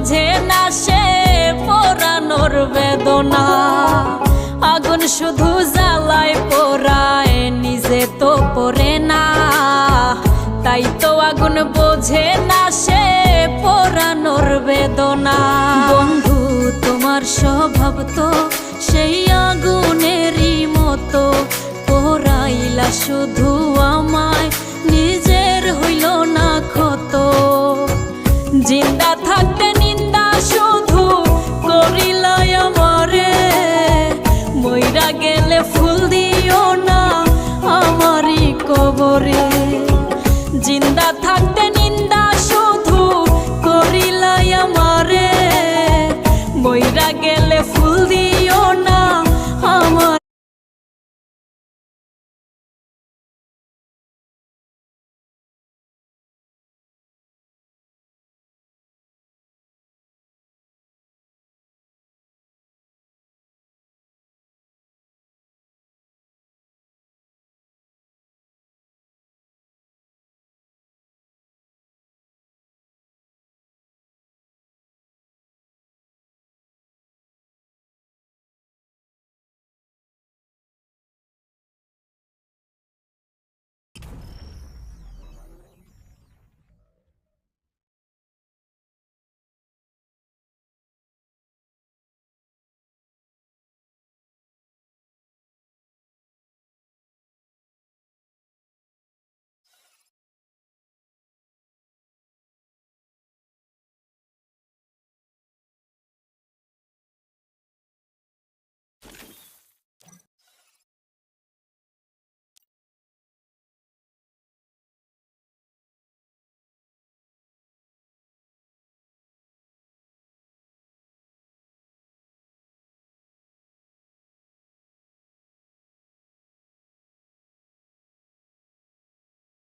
বোঝে না সে পোড়ানোর বেদনা। আগুন শুধু জ্বালায় পোড়ায়, নিজে তো পড়ে না। তাই তো আগুন বোঝে না সে পোড়ানোর বেদনা। বন্ধু তোমার স্বভাব তো সেই আগুনেরই মতো, পোড়াইলা শুধু আমায়, নিজের হইল না ক্ষত। জিন্দা থাকতে নিন্দা শুধু করিলাই আমারে, মইরা গেলে ফুল দিও না আমারই কবরে। জিন্দা থাকতে নিন্দা শুধু করিলাই আমারে, মইরা গেলে ফুল দিও না আমার